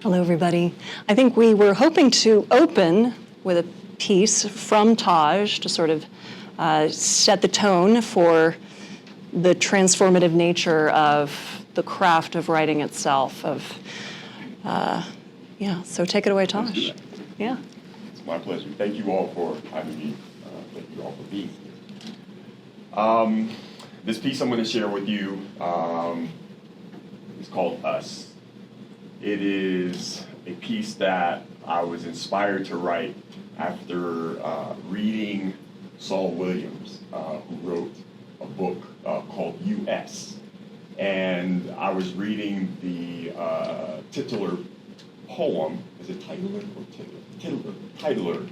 Hello, everybody. I think we were hoping to open with a piece from Taj to sort of set the tone for the transformative nature of the craft of writing itself. So take it away, Taj. Yeah. It's my pleasure. Thank you all for having me. Thank you all for being here. This piece I'm going to share with you is called Us. It is a piece that I was inspired to write after reading Saul Williams, who wrote a book called U.S. And I was reading the titular poem. Is it titular or titular? Titular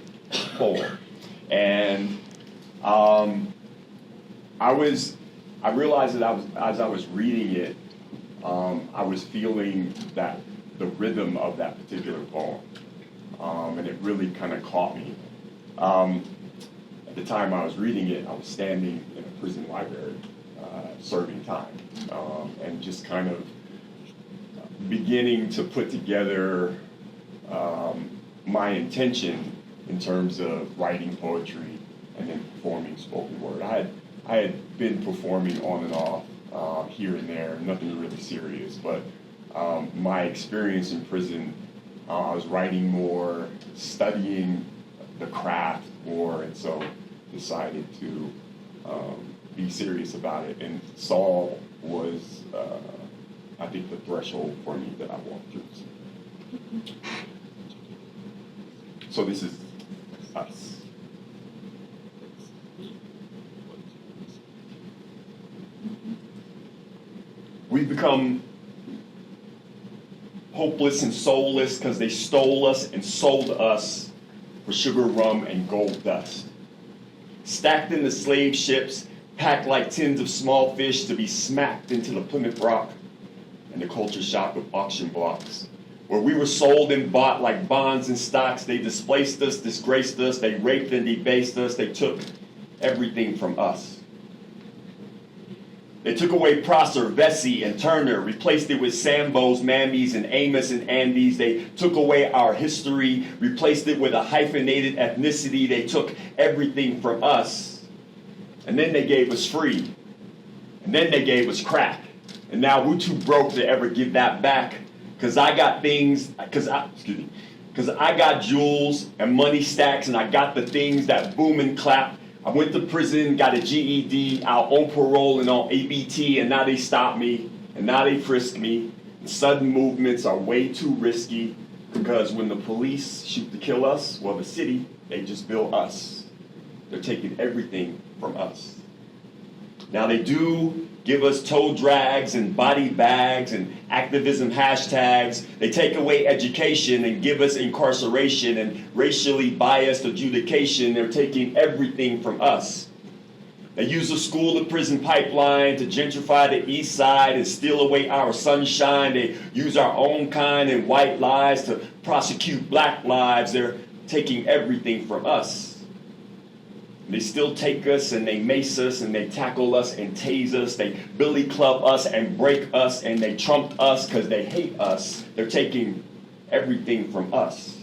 poem. And I realized that as I was reading it, I was feeling that the rhythm of that particular poem, and it really kind of caught me. At the time I was reading it, I was standing in a prison library, serving time, and just kind of beginning to put together my intention in terms of writing poetry and then performing spoken word. I had been performing on and off here and there, nothing really serious, but my experience in prison, I was writing more, studying the craft more, and so decided to be serious about it. And Saul was, I think, the threshold for me that I walked through. So this is us. We've become hopeless and soulless because they stole us and sold us for sugar, rum, and gold dust. Stacked in the slave ships, packed like tins of small fish to be smacked into the Plymouth Rock and the culture shock of auction blocks. Where we were sold and bought like bonds and stocks, they displaced us, disgraced us, they raped and debased us, they took everything from us. They took away Prosser, Vesey, and Turner, replaced it with Sambos, Mammies, and Amos and Andys. They took away our history, replaced it with a hyphenated ethnicity. They took everything from us. And then they gave us free. And then they gave us crack. And now we're too broke to ever give that back. Because I got things, because I got jewels and money stacks, and I got the things that boom and clap. I went to prison, got a GED, out on parole and on ABT, and now they stop me, and now they frisk me. And sudden movements are way too risky, because when the police shoot to kill us, well, the city, they just bill us. They're taking everything from us. Now they do give us toe drags and body bags and activism hashtags. They take away education and give us incarceration and racially biased adjudication. They're taking everything from us. They use the school-to-prison pipeline to gentrify the east side and steal away our sunshine. They use our own kind and white lies to prosecute black lives. They're taking everything from us. They still take us and they mace us and they tackle us and tase us. They billy club us and break us and they trump us because they hate us. They're taking everything from us.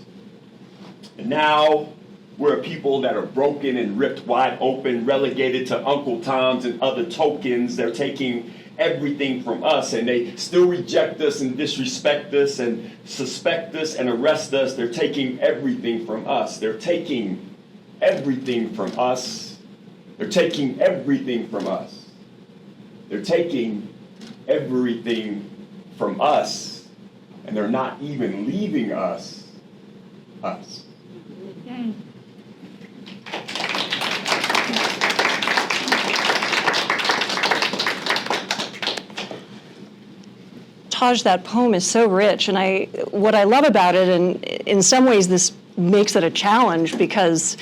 And now we're a people that are broken and ripped wide open, relegated to Uncle Toms and other tokens. They're taking everything from us, and they still reject us and disrespect us and suspect us and arrest us. They're taking everything from us. They're taking everything from us. They're taking everything from us. They're taking everything from us, and they're not even leaving us. Taj, that poem is so rich, and what I love about it, and in some ways this makes it a challenge because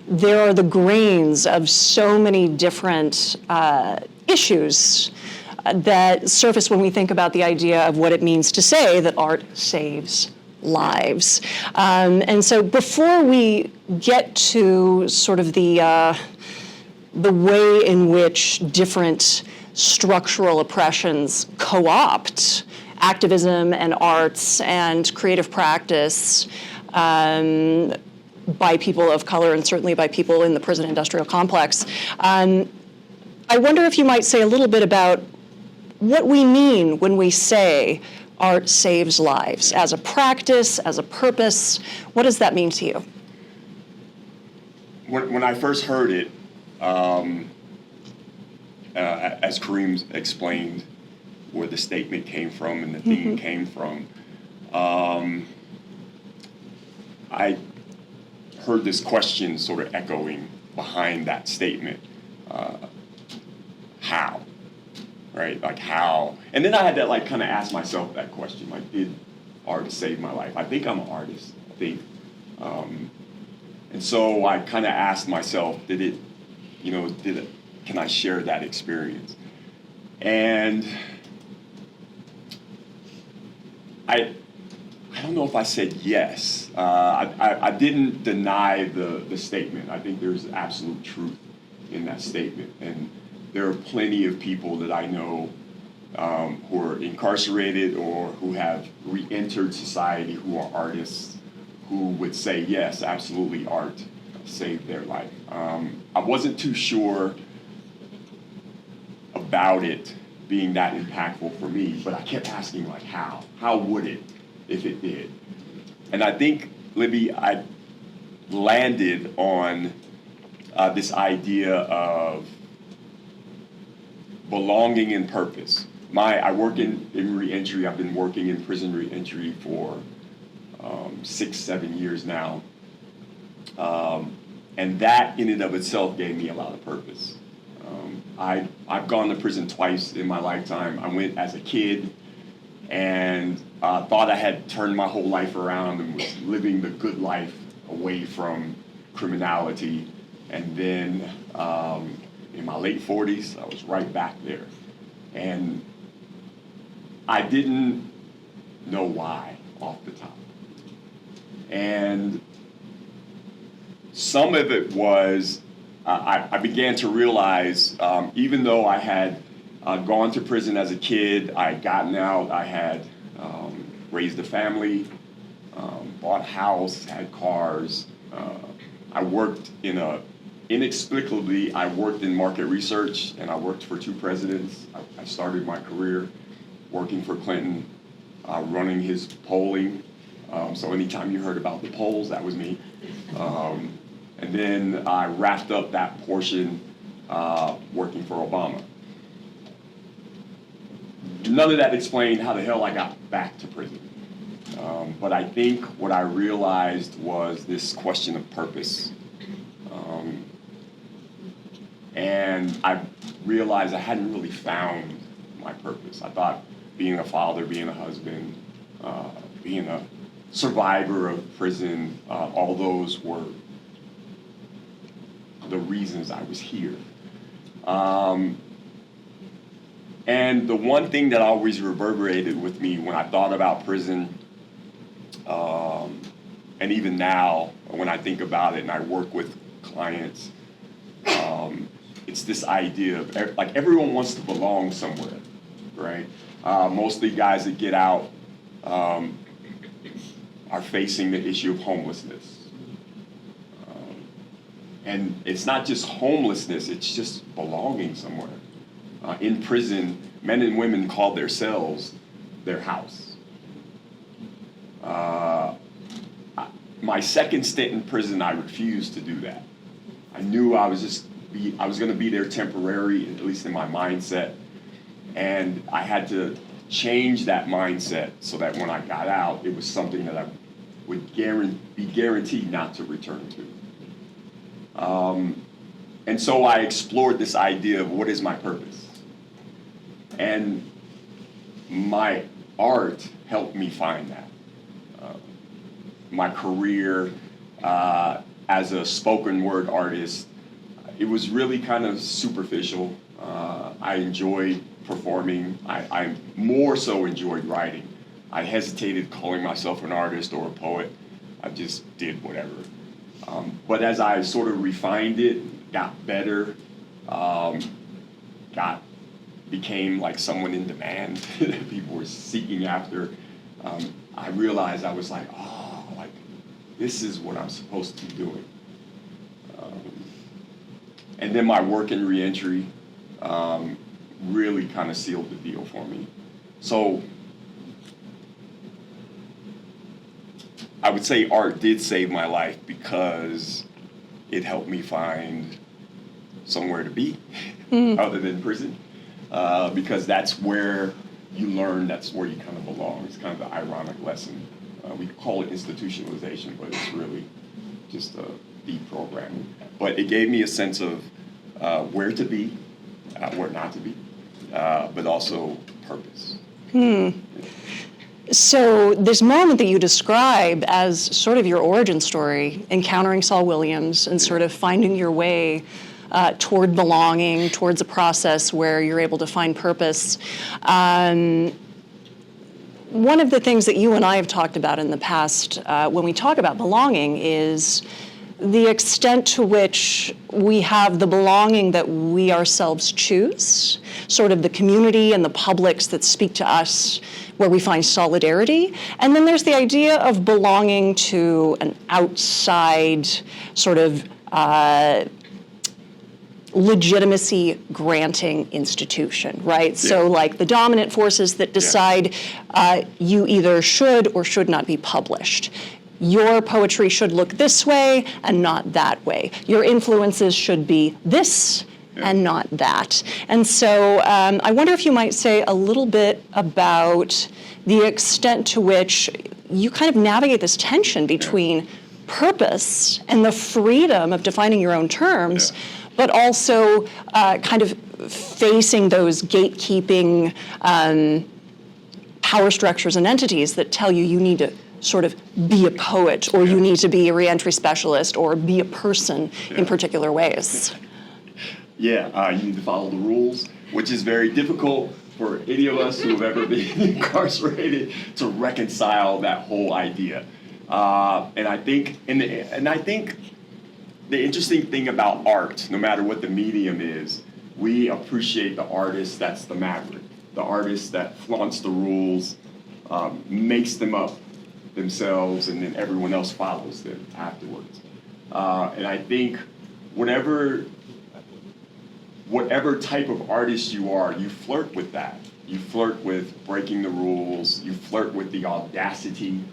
there are the grains of so many different issues that surface when we think about the idea of what it means to say that art saves lives. And so before we get to sort of the way in which different structural oppressions co-opt activism and arts and creative practice by people of color and certainly by people in the prison industrial complex. I wonder if you might say a little bit about what we mean when we say art saves lives, as a practice, as a purpose. What does that mean to you? When I first heard it, as Kareem explained where the statement came from and the theme came from, I heard this question sort of echoing behind that statement. How? Right? Like how? And then I had to like kind of ask myself that question, like, did art save my life? I think I'm an artist, I think. And so I kind of asked myself, can I share that experience? And I don't know if I said yes. I didn't deny the statement. I think there's absolute truth in that statement. And there are plenty of people that I know who are incarcerated or who have re-entered society, who are artists, who would say, yes, absolutely, art saved their life. I wasn't too sure about it being that impactful for me, but I kept asking, like, how? How would it if it did? And I think, Libby, I landed on this idea of belonging and purpose. I work in reentry. I've been working in prison reentry for 6-7 years now. And that in and of itself gave me a lot of purpose. I've gone to prison twice in my lifetime. I went as a kid and thought I had turned my whole life around and was living the good life away from criminality. And then in my late 40s, I was right back there. And I didn't know why off the top. And some of it was I began to realize, even though I had gone to prison as a kid, I had gotten out, I had raised a family, bought a house, had cars. I worked inexplicably, I worked in market research, and I worked for 2 presidents. I started my career working for Clinton, running his polling. So anytime you heard about the polls, that was me. And then I wrapped up that portion working for Obama. None of that explained how the hell I got back to prison. But I think what I realized was this question of purpose. And I realized I hadn't really found my purpose. I thought being a father, being a husband, being a survivor of prison, all those were the reasons I was here. And the one thing that always reverberated with me when I thought about prison, and even now when I think about it and I work with clients, it's this idea of, like, everyone wants to belong somewhere, right? Most of the guys that get out are facing the issue of homelessness. And it's not just homelessness, it's just belonging somewhere. In prison, men and women call their cells their house. My second stint in prison, I refused to do that. I knew I was going to be there temporary, at least in my mindset. And I had to change that mindset so that when I got out, it was something that I would be guaranteed not to return to. And so I explored this idea of what is my purpose. And my art helped me find that. My career as a spoken word artist, it was really kind of superficial. I enjoyed performing. I more so enjoyed writing. I hesitated calling myself an artist or a poet. I just did whatever. But as I sort of refined it, got better, got became like someone in demand that people were seeking after, I realized I was like, oh, like this is what I'm supposed to be doing. And then my work in reentry really kind of sealed the deal for me. So I would say art did save my life because it helped me find somewhere to be other than prison. Because that's where you learn, that's where you kind of belong. It's kind of the ironic lesson. We call it institutionalization, but it's really just a deprogramming. But it gave me a sense of where to be, where not to be, but also purpose. So this moment that you describe as sort of your origin story, encountering Saul Williams and sort of finding your way toward belonging, towards a process where you're able to find purpose. One of the things that you and I have talked about in the past when we talk about belonging is the extent to which we have the belonging that we ourselves choose, sort of the community and the publics that speak to us, where we find solidarity. And then there's the idea of belonging to an outside sort of legitimacy granting institution, right? Yeah. So like the dominant forces that decide you either should or should not be published. Your poetry should look this way and not that way. Your influences should be this and not that. And so I wonder if you might say a little bit about the extent to which you kind of navigate this tension between purpose and the freedom of defining your own terms, but also kind of facing those gatekeeping power structures and entities that tell you you need to sort of be a poet, or you need to be a reentry specialist, or be a person in particular ways. You need to follow the rules, which is very difficult for any of us who have ever been incarcerated to reconcile that whole idea. And I think the interesting thing about art, no matter what the medium is, we appreciate the artist that's the maverick, the artist that flaunts the rules, makes them up themselves, and then everyone else follows them afterwards. And I think whatever type of artist you are, you flirt with that. You flirt with breaking the rules. You flirt with the audacity.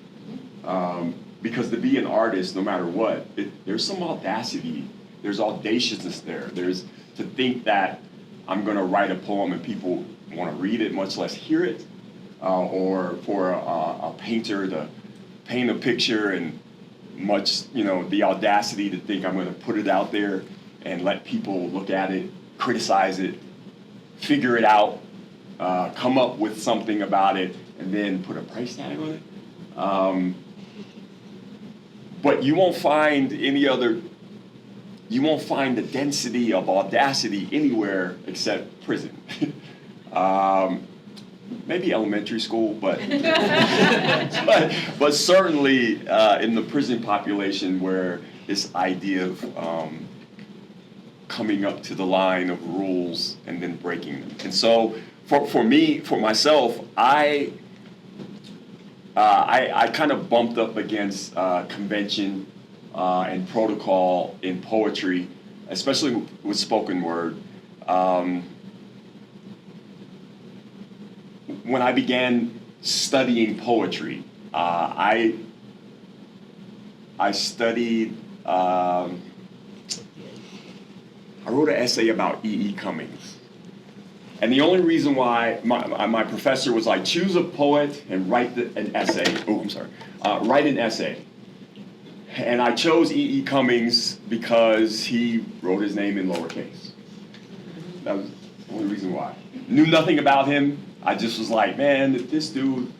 Because to be an artist, no matter what, there's some audacity. There's audaciousness there. There's to think that I'm going to write a poem and people want to read it, much less hear it. Or for a painter to paint a picture and the audacity to think I'm going to put it out there and let people look at it, criticize it, figure it out, come up with something about it, and then put a price tag on it. But you won't find the density of audacity anywhere except prison. Maybe elementary school, but but certainly in the prison population, where this idea of coming up to the line of rules and then breaking them. And so for myself, I kind of bumped up against convention and protocol in poetry, especially with spoken word. When I began studying poetry, I studied. I wrote an essay about E.E. Cummings, and the only reason why my professor was like, choose a poet and write an essay. Write an essay. And I chose E.E. Cummings because he wrote his name in lowercase. That was the only reason why. Knew nothing about him. I just was like, man, if this dude,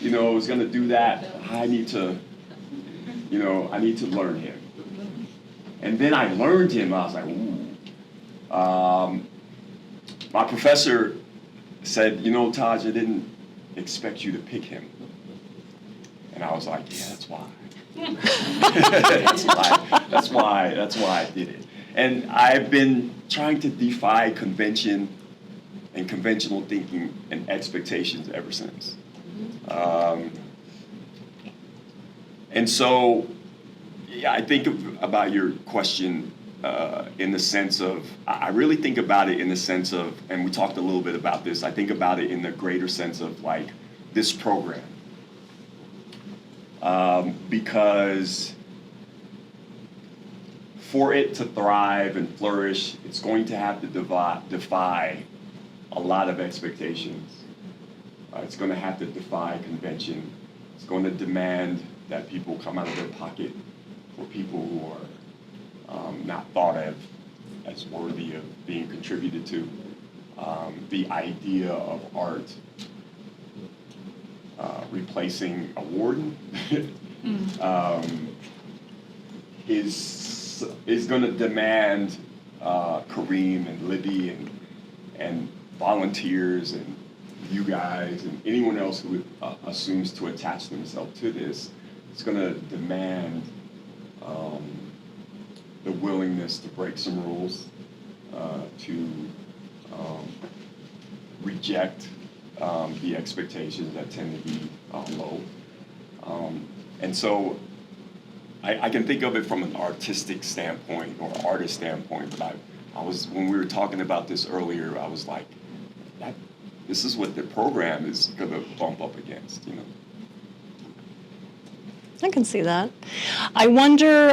is going to do that, I need to learn him. And then I learned him. I was like, ooh. My professor said, Taj, I didn't expect you to pick him. And I was like, yeah, that's why. That's why I did it. And I've been trying to defy convention and conventional thinking and expectations ever since. And so, yeah, I think about your question in the sense of, I really think about it in the sense of, and we talked a little bit about this, I think about it in the greater sense of like this program. Because for it to thrive and flourish, it's going to have to defy a lot of expectations. It's going to have to defy convention. It's going to demand that people come out of their pocket for people who are not thought of as worthy of being contributed to. The idea of art replacing a warden is going to demand Kareem and Libby and volunteers and you guys and anyone else who assumes to attach themselves to this. It's going to demand the willingness to break some rules, to reject the expectations that tend to be low. And so I can think of it from an artistic standpoint or artist standpoint, but I was, when we were talking about this earlier, I was like, this is what the program is going to bump up against, you know. I can see that. I wonder,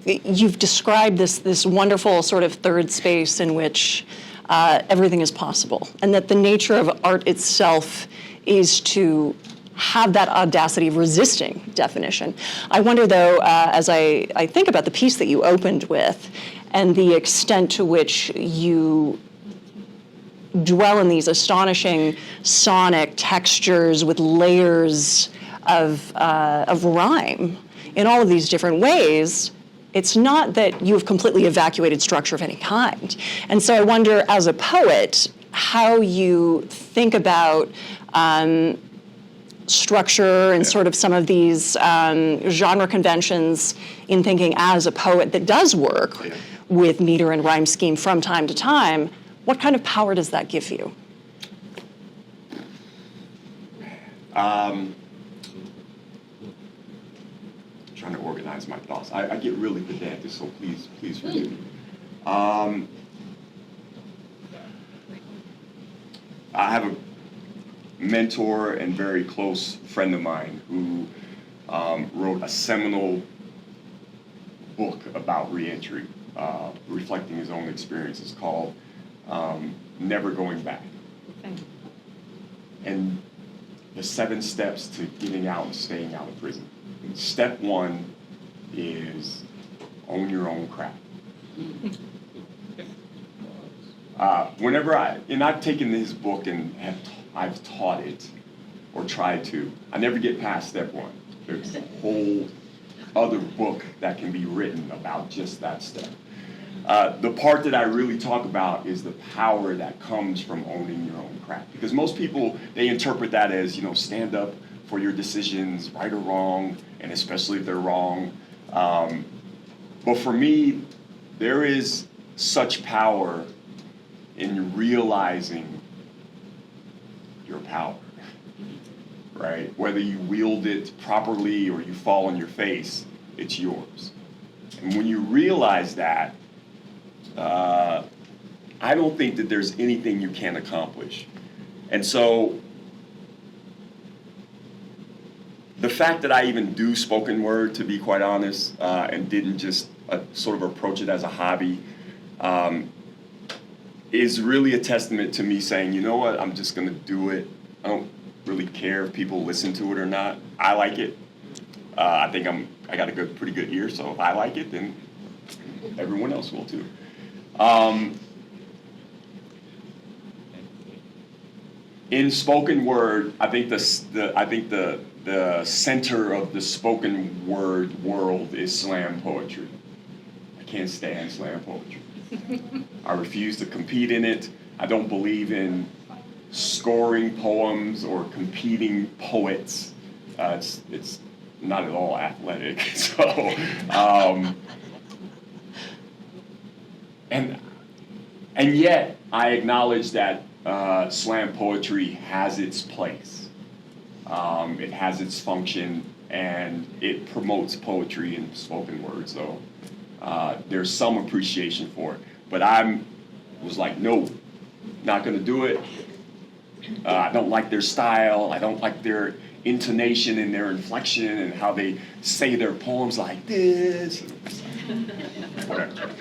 you've described this wonderful sort of third space in which everything is possible, and that the nature of art itself is to have that audacity of resisting definition. I wonder, though, as I think about the piece that you opened with and the extent to which you dwell in these astonishing sonic textures with layers of rhyme in all of these different ways, it's not that you have completely evacuated structure of any kind. And so I wonder, as a poet, how you think about structure and sort of some of these genre conventions in thinking as a poet that does work with meter and rhyme scheme from time to time. What kind of power does that give you? Trying to organize my thoughts. I get really pedantic, so please forgive me. I have a mentor and very close friend of mine who wrote a seminal book about reentry, reflecting his own experiences, called Never Going Back. And the 7 steps to getting out and staying out of prison. And step 1 is own your own crap. Whenever I've taken his book and I've taught it or tried to, I never get past step 1. There's a whole other book that can be written about just that step. The part that I really talk about is the power that comes from owning your own crap. Because most people, they interpret that as, you know, stand up for your decisions, right or wrong, and especially if they're wrong. But for me, there is such power in realizing your power, right? Whether you wield it properly or you fall on your face, it's yours. And when you realize that, I don't think that there's anything you can't accomplish. And so the fact that I even do spoken word, to be quite honest, and didn't just sort of approach it as a hobby, is really a testament to me saying, you know what, I'm just going to do it. I don't really care if people listen to it or not. I like it. I think I got a pretty good ear, so if I like it, then everyone else will too. In spoken word, I think the center of the spoken word world is slam poetry. I can't stand slam poetry. I refuse to compete in it. I don't believe in scoring poems or competing poets. It's not at all athletic. So, and And yet, I acknowledge that slam poetry has its place. It has its function, and it promotes poetry and spoken word. So there's some appreciation for it. But was like, no, not going to do it. I don't like their style. I don't like their intonation and their inflection and how they say their poems like this. Whatever.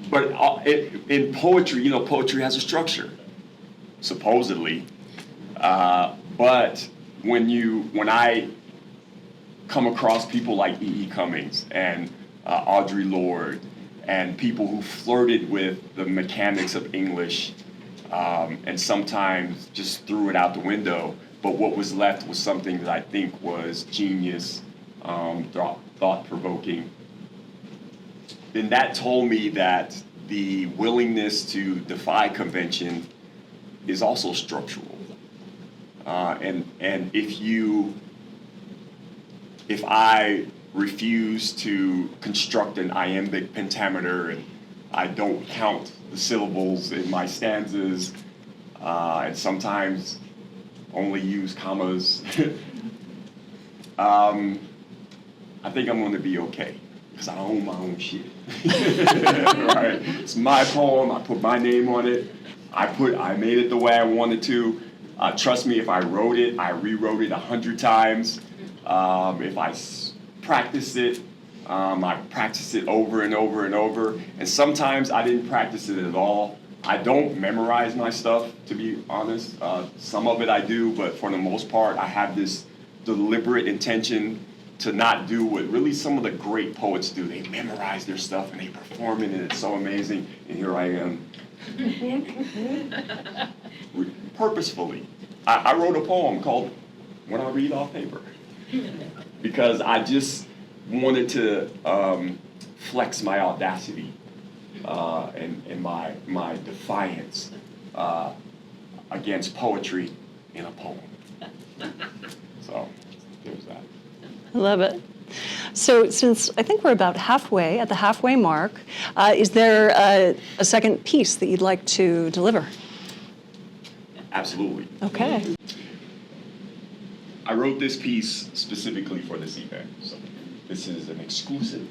But in poetry, poetry has a structure, supposedly. But when I come across people like E.E. Cummings and Audre Lorde and people who flirted with the mechanics of English and sometimes just threw it out the window, but what was left was something that I think was genius, thought-provoking. Then that told me that the willingness to defy convention is also structural. And if I refuse to construct an iambic pentameter and I don't count the syllables in my stanzas and sometimes only use commas, I think I'm going to be okay because I own my own shit. Right? It's my poem. I put my name on it. I made it the way I wanted to. Trust me, if I wrote it, I rewrote it 100 times. If I practiced it, I practiced it over and over and over. And sometimes I didn't practice it at all. I don't memorize my stuff, to be honest. Some of it I do, but for the most part, I have this deliberate intention to not do what really some of the great poets do. They memorize their stuff and they perform it, and it's so amazing. And here I am. Purposefully. I wrote a poem called When I Read Off Paper because I just wanted to flex my audacity and my defiance against poetry in a poem. So there's that. I love it. So since I think we're about halfway, at the halfway mark, is there a second piece that you'd like to deliver? Absolutely. Okay. I wrote this piece specifically for this event. So this is an exclusive.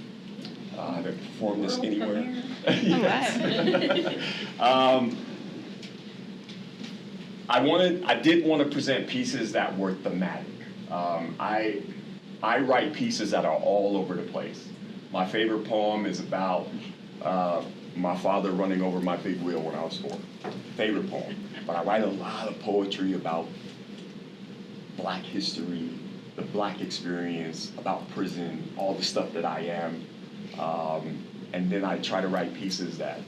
I haven't performed this anywhere. Yes. I did want to present pieces that were thematic. I write pieces that are all over the place. My favorite poem is about my father running over my big wheel when I was 4. Favorite poem. But I write a lot of poetry about Black history, the Black experience, about prison, all the stuff that I am. And then I try to write pieces that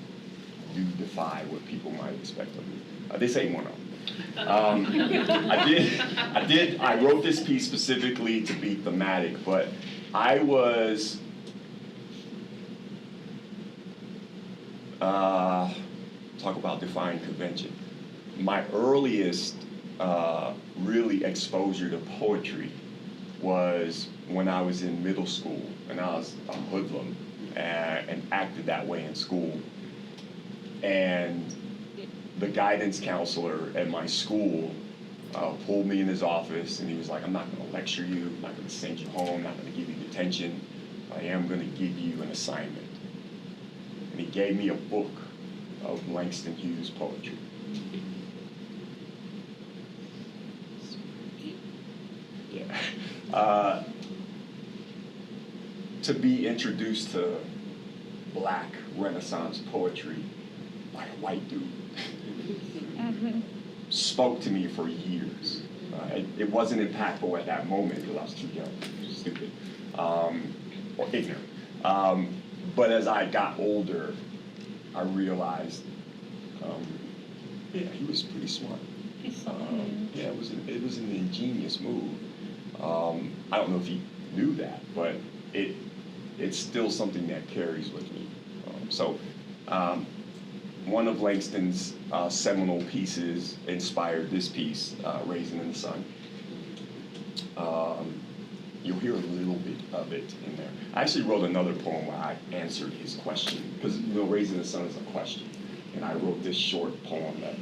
do defy what people might expect of me. This ain't one of them. I wrote this piece specifically to be thematic, but I was talk about defying convention. My earliest really exposure to poetry was when I was in middle school, and I was a hoodlum and acted that way in school. And the guidance counselor at my school pulled me in his office, and he was like, I'm not going to lecture you, I'm not going to send you home, I'm not going to give you detention, I am going to give you an assignment. And he gave me a book of Langston Hughes poetry. Yeah. To be introduced to Black Renaissance poetry by a white dude spoke to me for years. It wasn't impactful at that moment because I was too young, stupid, or ignorant. But as I got older, I realized, yeah, he was pretty smart. Yeah, it was an ingenious move. I don't know if he knew that, but it's still something that carries with me. One of Langston's seminal pieces inspired this piece, Raisin in the Sun. You'll hear a little bit of it in there. I actually wrote another poem where I answered his question, because Raising the Sun is a question. And I wrote this short poem that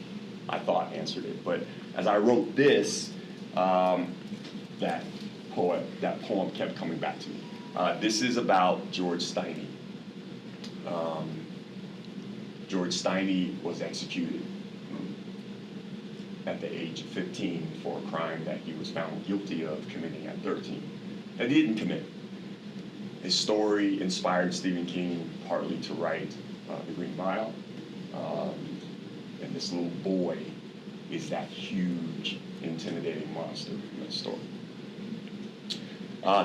I thought answered it. But as I wrote this, that poem kept coming back to me. This is about George Steiny. George Steiny was executed at the age of 15 for a crime that he was found guilty of committing at 13. That he didn't commit. His story inspired Stephen King partly to write The Green Mile. And this little boy is that huge, intimidating monster in that story.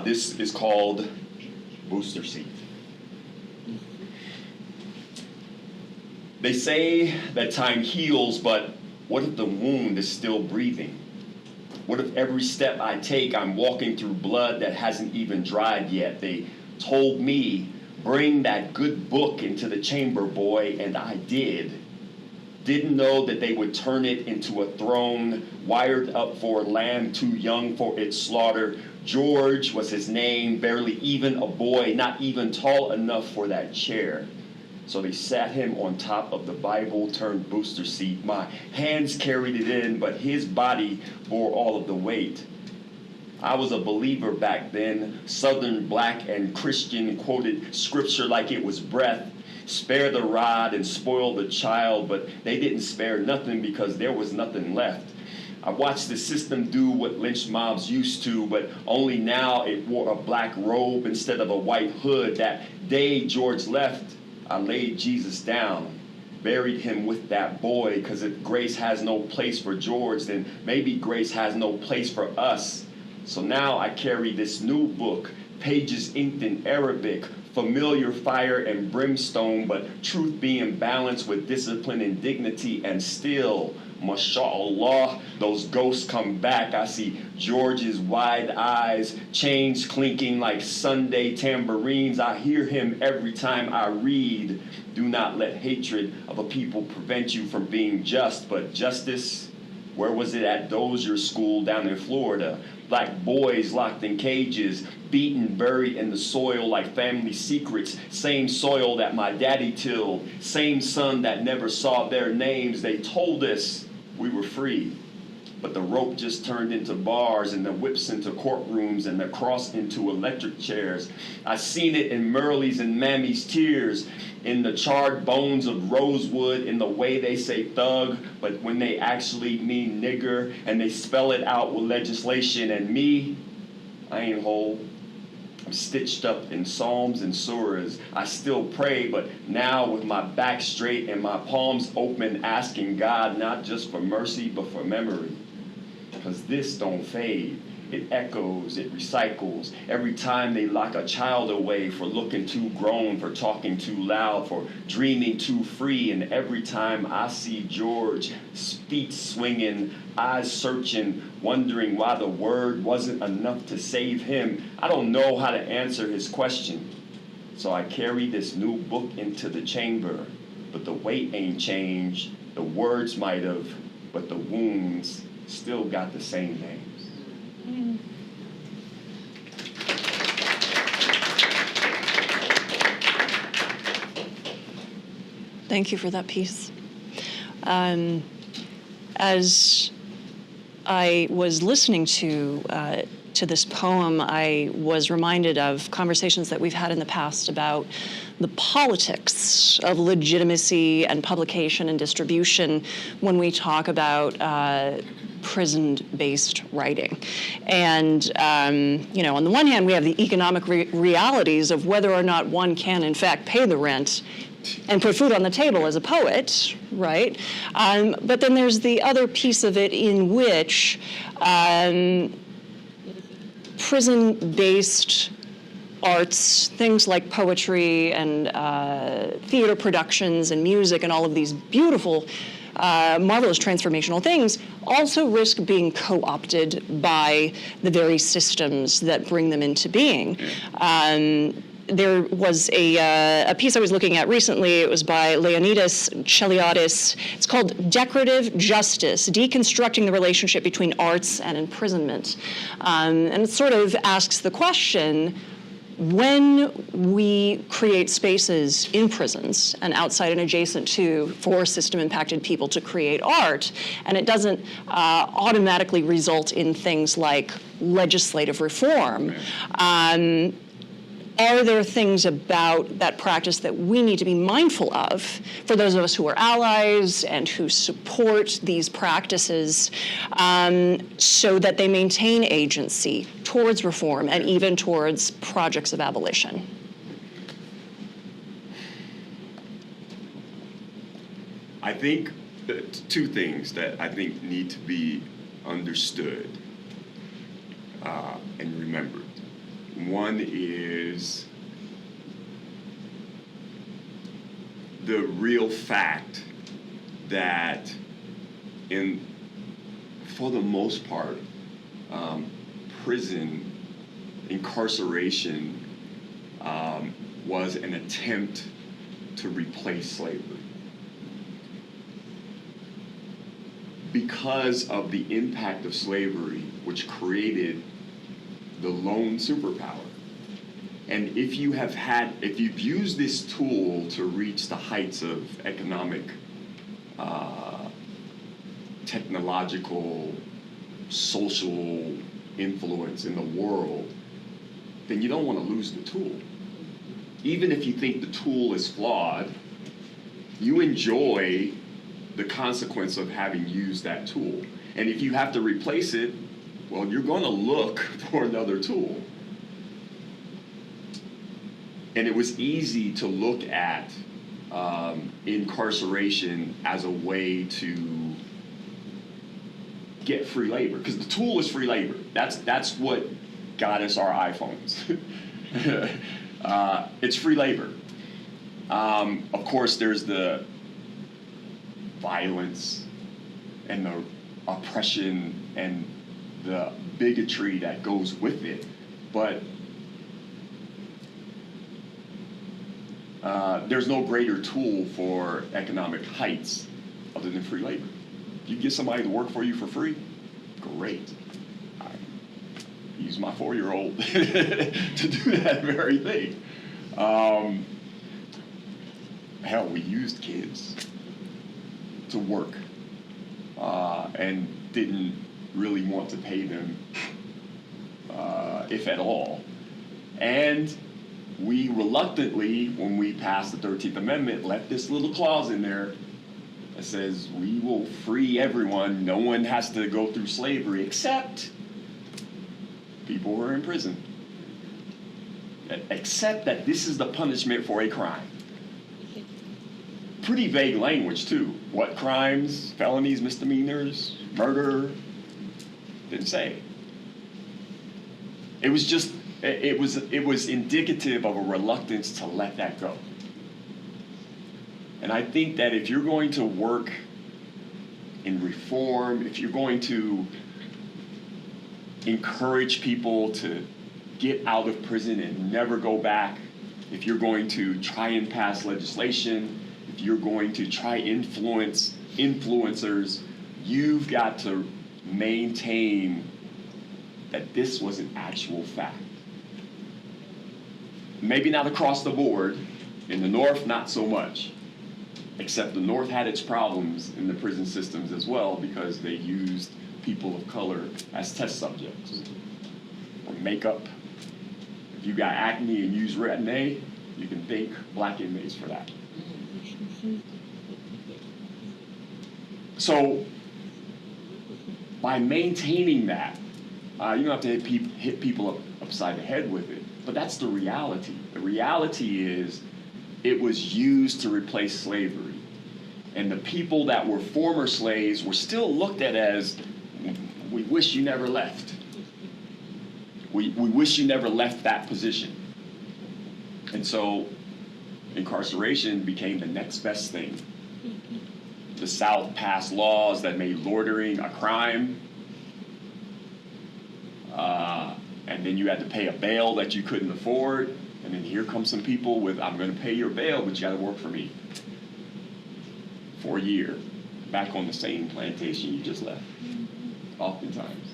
This is called Booster Seat. They say that time heals, but what if the wound is still breathing? What if every step I take, I'm walking through blood that hasn't even dried yet? They told me, bring that good book into the chamber, boy, and I did. Didn't know that they would turn it into a throne, wired up for a lamb too young for its slaughter. George was his name, barely even a boy, not even tall enough for that chair. So they sat him on top of the Bible turned booster seat. My hands carried it in, but his body bore all of the weight. I was a believer back then, Southern black and Christian, quoted scripture like it was breath. Spare the rod and spoil the child, but they didn't spare nothing because there was nothing left. I watched the system do what lynch mobs used to, but only now it wore a black robe instead of a white hood. That day George left, I laid Jesus down, buried him with that boy, because if grace has no place for George, then maybe grace has no place for us. So now I carry this new book, pages inked in Arabic, familiar fire and brimstone, but truth being balanced with discipline and dignity, and still, mashallah, those ghosts come back. I see George's wide eyes, chains clinking like Sunday tambourines. I hear him every time I read. Do not let hatred of a people prevent you from being just, but justice, where was it at Dozier School down in Florida? Black boys locked in cages, beaten, buried in the soil like family secrets. Same soil that my daddy tilled, same sun that never saw their names. They told us we were free, but the rope just turned into bars and the whips into courtrooms and the cross into electric chairs. I seen it in Merle's and Mammy's tears, in the charred bones of Rosewood, in the way they say thug, but when they actually mean nigger, and they spell it out with legislation. And me, I ain't whole. I'm stitched up in psalms and surahs. I still pray, but now with my back straight and my palms open, asking God not just for mercy, but for memory. Because this don't fade. It echoes, it recycles. Every time they lock a child away for looking too grown, for talking too loud, for dreaming too free. And every time I see George, feet swinging, eyes searching, wondering why the word wasn't enough to save him, I don't know how to answer his question. So I carry this new book into the chamber, but the weight ain't changed. The words might have, but the wounds still got the same names. Thank you for that piece. As I was listening to this poem, I was reminded of conversations that we've had in the past about the politics of legitimacy and publication and distribution when we talk about prison-based writing. And, on the one hand, we have the economic realities of whether or not one can, in fact, pay the rent and put food on the table as a poet, right? But then there's the other piece of it in which prison-based arts, things like poetry and theater productions and music and all of these beautiful, marvelous transformational things, also risk being co-opted by the very systems that bring them into being. there was a piece I was looking at recently. It was by Leonidas Cheliadis. It's called Decorative Justice, Deconstructing the Relationship Between Arts and Imprisonment. And it sort of asks the question, when we create spaces in prisons and outside and adjacent to for system-impacted people to create art, and it doesn't automatically result in things like legislative reform, are there things about that practice that we need to be mindful of for those of us who are allies and who support these practices so that they maintain agency towards reform and even towards projects of abolition? I think two things that I think need to be understood and remembered. One is the real fact that for the most part, prison incarceration was an attempt to replace slavery. Because of the impact of slavery, which created the lone superpower. And if you've used this tool to reach the heights of economic, technological, social influence in the world, then you don't want to lose the tool. Even if you think the tool is flawed, you enjoy the consequence of having used that tool. And if you have to replace it, well, you're going to look for another tool. And it was easy to look at incarceration as a way to get free labor, because the tool is free labor. That's what got us our iPhones. It's free labor. Of course, there's the violence and the oppression and the bigotry that goes with it, but there's no greater tool for economic heights other than free labor. You get somebody to work for you for free, great. I use my 4-year-old to do that very thing. Hell, we used kids to work and didn't really want to pay them, if at all. And we reluctantly, when we passed the 13th Amendment, left this little clause in there that says we will free everyone. No one has to go through slavery except people who are in prison. Except that this is the punishment for a crime. Pretty vague language, too. What crimes, felonies, misdemeanors, murder? Didn't say. It was just, it was indicative of a reluctance to let that go. And I think that if you're going to work in reform, if you're going to encourage people to get out of prison and never go back, if you're going to try and pass legislation, if you're going to try influence influencers, you've got to maintain that this was an actual fact. Maybe not across the board. In the North, not so much. Except the North had its problems in the prison systems as well because they used people of color as test subjects. Or makeup. If you got acne and use Retin-A, you can thank black inmates for that. So, by maintaining that, you don't have to hit people upside the head with it, but that's the reality. The reality is it was used to replace slavery. And the people that were former slaves were still looked at as, we wish you never left. We wish you never left that position. And so incarceration became the next best thing. The South passed laws that made loitering a crime. And then you had to pay a bail that you couldn't afford. And then here come some people with, I'm going to pay your bail, but you got to work for me for a year, back on the same plantation you just left, oftentimes.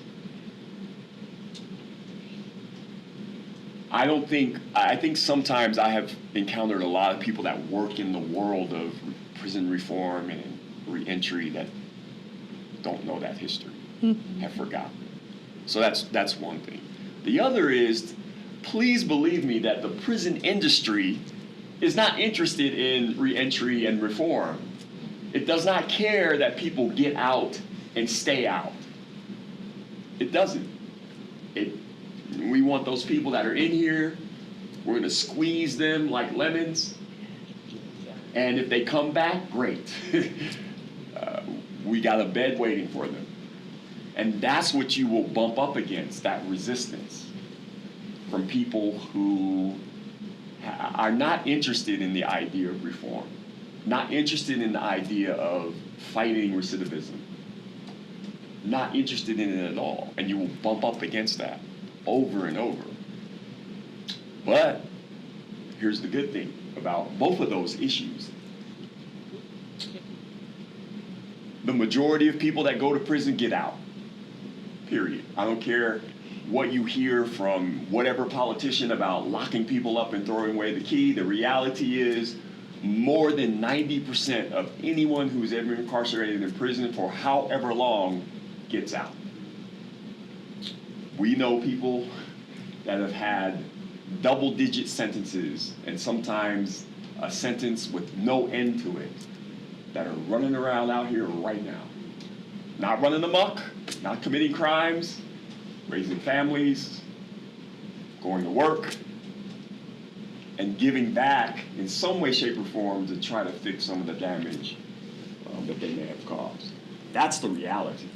I think sometimes I have encountered a lot of people that work in the world of prison reform and reentry that don't know that history, have forgotten. So that's one thing. The other is, please believe me that the prison industry is not interested in reentry and reform. It does not care that people get out and stay out. It doesn't. We want those people that are in here, we're going to squeeze them like lemons. And if they come back, great. We got a bed waiting for them. And that's what you will bump up against, that resistance from people who are not interested in the idea of reform, not interested in the idea of fighting recidivism, not interested in it at all. And you will bump up against that over and over. But here's the good thing about both of those issues. The majority of people that go to prison get out, period. I don't care what you hear from whatever politician about locking people up and throwing away the key. The reality is more than 90% of anyone who's ever incarcerated in prison for however long gets out. We know people that have had double-digit sentences and sometimes a sentence with no end to it that are running around out here right now. Not running amok, not committing crimes, raising families, going to work, and giving back in some way, shape, or form to try to fix some of the damage that they may have caused. That's the reality.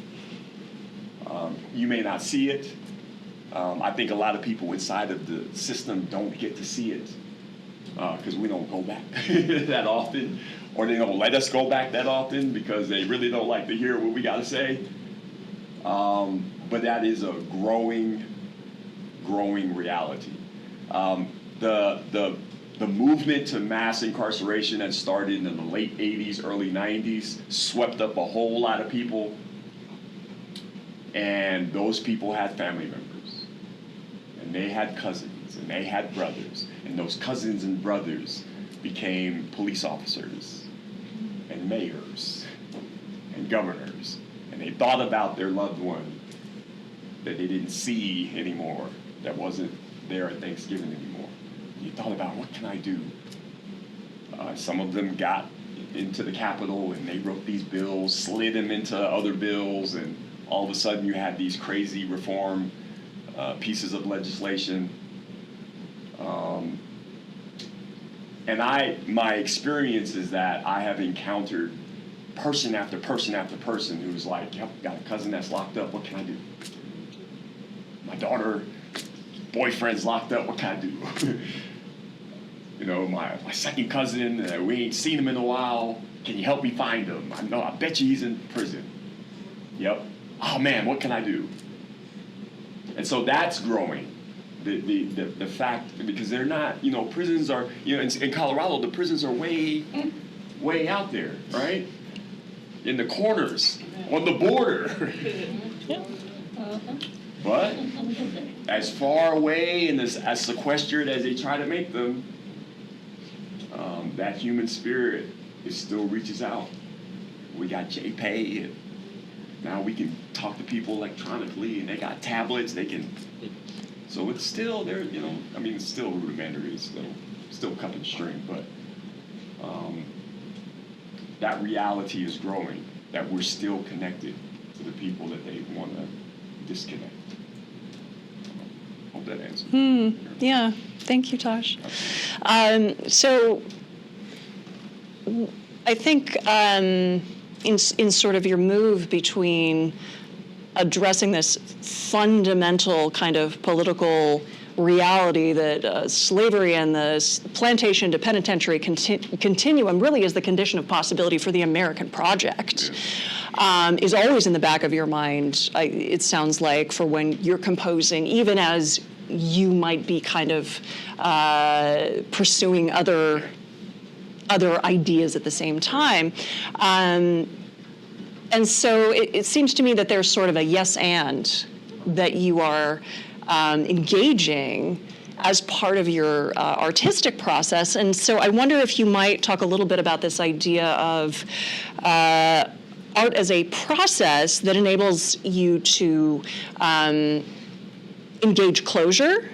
You may not see it. I think a lot of people inside of the system don't get to see it because we don't go back that often, or they don't let us go back that often because they really don't like to hear what we got to say. But that is a growing reality. The movement to mass incarceration that started in the late 80s, early 90s, swept up a whole lot of people, and those people had family members, and they had cousins, and they had brothers, and those cousins and brothers became police officers and mayors and governors, and they thought about their loved one that they didn't see anymore, that wasn't there at Thanksgiving anymore. You thought about, what can I do? Some of them got into the Capitol and they wrote these bills, slid them into other bills, and all of a sudden you had these crazy reform pieces of legislation. And my experience is that I have encountered person after person after person who's like, yep, got a cousin that's locked up, what can I do? My daughter, boyfriend's locked up, what can I do? You know, my second cousin, we ain't seen him in a while, can you help me find him? I bet you he's in prison. Yep. Oh man, what can I do? And so that's growing. The fact, because they're not, you know, prisons are, you know, in Colorado, the prisons are way out there, right? In the corners, on the border. But as far away and as sequestered as they try to make them, that human spirit still reaches out. We got JPay, and now we can talk to people electronically, and they got tablets. They can. So it's still there, you know. I mean, it's still rudimentary. It's still cup and string, but that reality is growing. That we're still connected to the people that they want to disconnect. Hope that answers. Yeah, thank you, Taj. So I think in sort of your move between addressing this fundamental kind of political reality that slavery and the plantation to penitentiary continuum really is the condition of possibility for the American project, is always in the back of your mind, it sounds like, for when you're composing, even as you might be kind of pursuing other ideas at the same time. And so it seems to me that there's sort of a yes and that you are engaging as part of your artistic process. And so I wonder if you might talk a little bit about this idea of art as a process that enables you to engage closure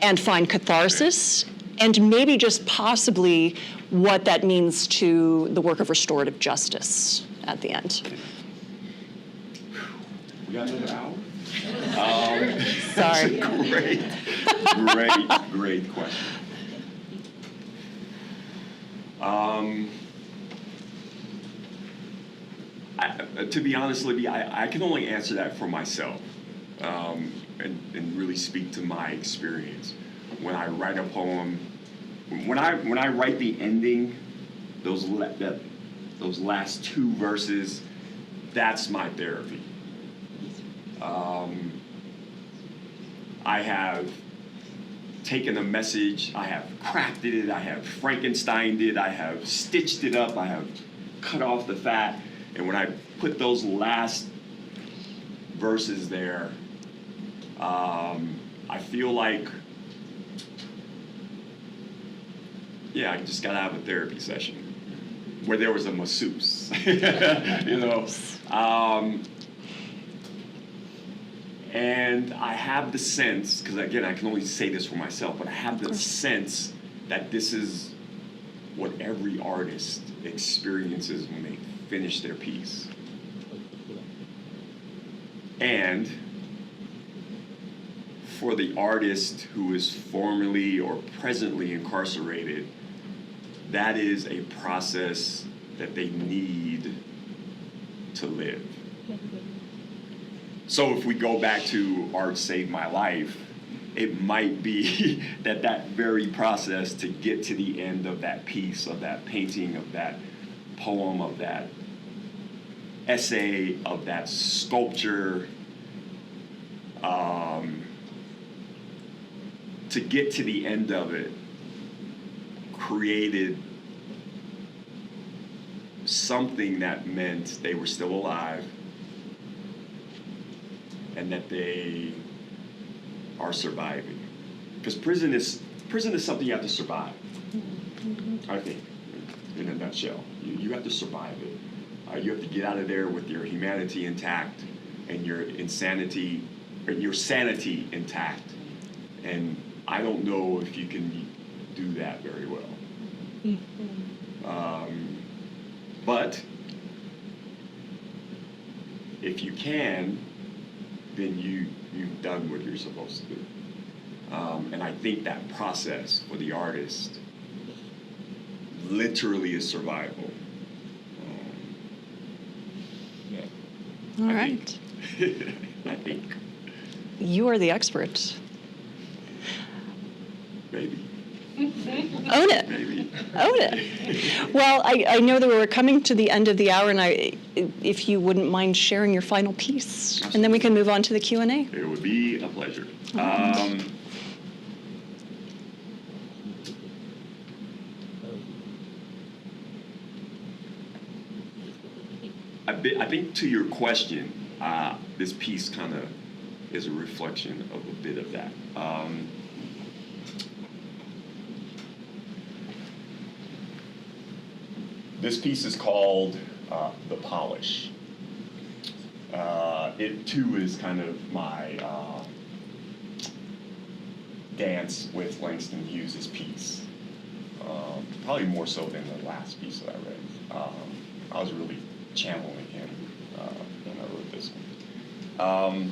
and find catharsis, and maybe just possibly what that means to the work of restorative justice at the end. We got another hour? Sorry. Great question. To be honest, Libby, I can only answer that for myself, and really speak to my experience. When I write a poem, when I write the ending, those last two verses, that's my therapy. I have taken a message, I have crafted it, I have Frankensteined it, I have stitched it up, I have cut off the fat, and when I put those last verses there, I feel like, yeah, I just got out of a therapy session where there was a masseuse, you know. And I have the sense, because again, I can only say this for myself, but I have the sense that this is what every artist experiences when they finish their piece. And for the artist who is formerly or presently incarcerated, that is a process that they need to live. So if we go back to Art Saved My Life, it might be that very process to get to the end of that piece, of that painting, of that poem, of that essay, of that sculpture, to get to the end of it, created something that meant they were still alive and that they are surviving. Because prison is something you have to survive, I think, in a nutshell. You have to survive it. You have to get out of there with your humanity intact and your insanity, or your sanity intact. And I don't know if you can do that very well. But if you can, then you've done what you're supposed to do. And I think that process for the artist literally is survival. All right. I think. You are the expert. Maybe. Own it. Maybe. Own it. Well, I know that we're coming to the end of the hour, and if you wouldn't mind sharing your final piece, Absolutely. and then we can move on to the Q&A. It would be a pleasure. I think to your question, this piece kind of is a reflection of a bit of that. This piece is called The Polish. It too is kind of my dance with Langston Hughes' piece. Probably more so than the last piece that I read. I was really channeling him when I wrote this one.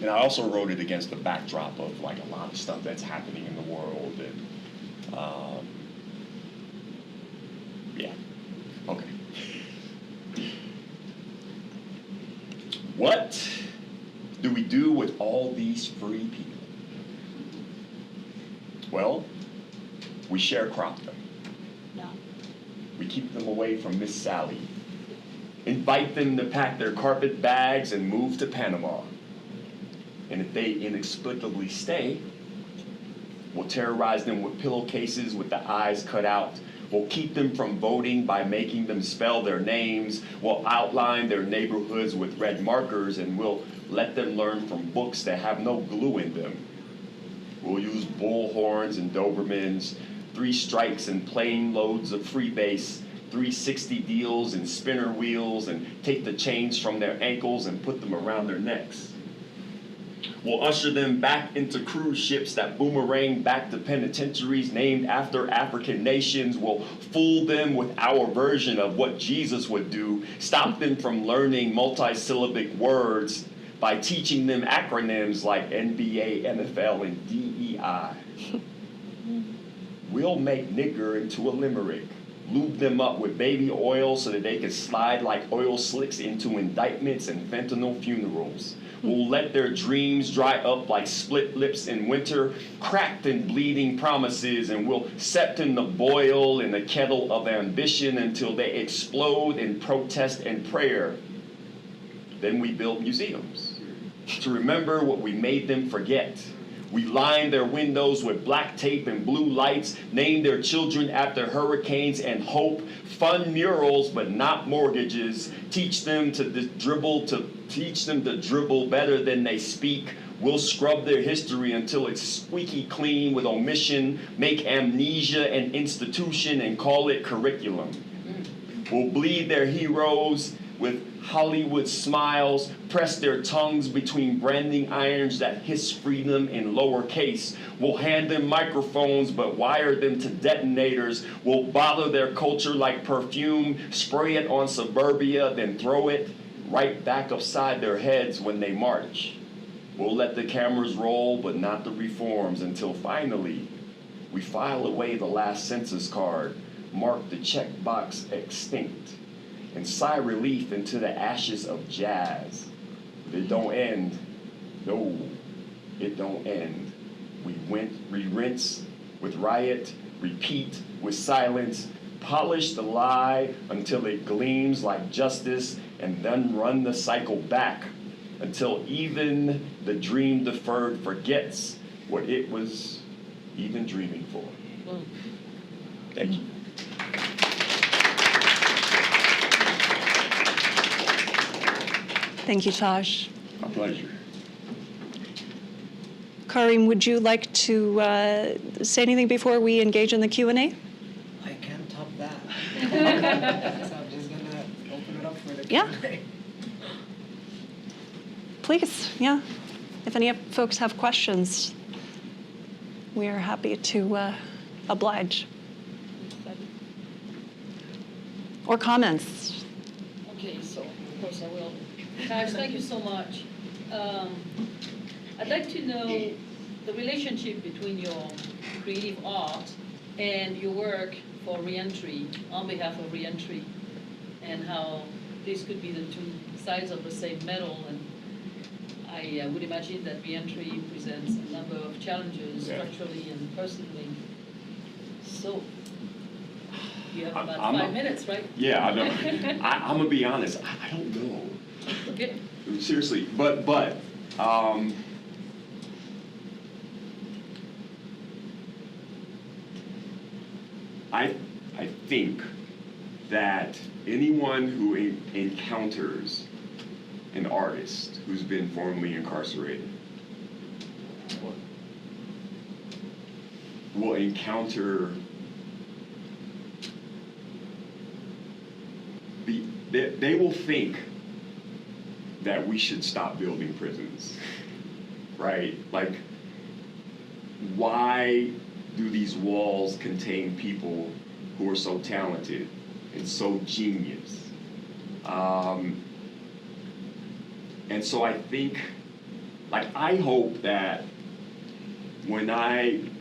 And I also wrote it against the backdrop of like a lot of stuff that's happening in the world. And yeah, okay. What do we do with all these free people? Well, we sharecrop them. No. We keep them away from Miss Sally. Invite them to pack their carpet bags and move to Panama. And if they inexplicably stay, we'll terrorize them with pillowcases with the eyes cut out. We'll keep them from voting by making them spell their names. We'll outline their neighborhoods with red markers, and we'll let them learn from books that have no glue in them. We'll use bullhorns and Dobermans, 3 strikes and plane loads of freebase, 360 deals and spinner wheels, and take the chains from their ankles and put them around their necks. We'll usher them back into cruise ships that boomerang back to penitentiaries named after African nations. We'll fool them with our version of what Jesus would do, stop them from learning multisyllabic words by teaching them acronyms like NBA, NFL, and DEI. We'll make nigger into a limerick, lube them up with baby oil so that they can slide like oil slicks into indictments and fentanyl funerals. We'll let their dreams dry up like split lips in winter, cracked and bleeding promises, and we'll set them to boil in the kettle of ambition until they explode in protest and prayer. Then we build museums to remember what we made them forget. We line their windows with black tape and blue lights, name their children after hurricanes and hope, fund murals but not mortgages, teach them to dribble better than they speak. We'll scrub their history until it's squeaky clean with omission, make amnesia an institution and call it curriculum. We'll bleed their heroes with Hollywood smiles, press their tongues between branding irons that hiss freedom in lowercase. We'll hand them microphones but wire them to detonators. We'll bother their culture like perfume, spray it on suburbia, then throw it right back upside their heads when they march. We'll let the cameras roll but not the reforms until finally we file away the last census card, mark the checkbox extinct, and sigh relief into the ashes of jazz. But it don't end. No, it don't end. We rinse with riot, repeat with silence, polish the lie until it gleams like justice, and then run the cycle back until even the dream deferred forgets what it was even dreaming for. Thank you. Thank you, Taj. My pleasure. Karim, would you like to say anything before we engage in the Q&A? I can't top that. So I'm just going to open it up for the Yeah. Q&A. Please, yeah. If any folks have questions, we are happy to oblige. Or comments. Okay, so of course I will. Taj, thank you so much. I'd like to know the relationship between your creative art and your work for reentry, on behalf of reentry, and how this could be the two sides of the same medal. And I would imagine that reentry presents a number of challenges structurally and personally. So you have about 5 minutes, right? Yeah, I know. I'm gonna be honest. I don't know. Okay. Seriously, but I think that anyone who encounters an artist who's been formerly incarcerated will encounter they will think that we should stop building prisons, right? Like, why do these walls contain people who are so talented and so genius? And so I think, like, I hope that when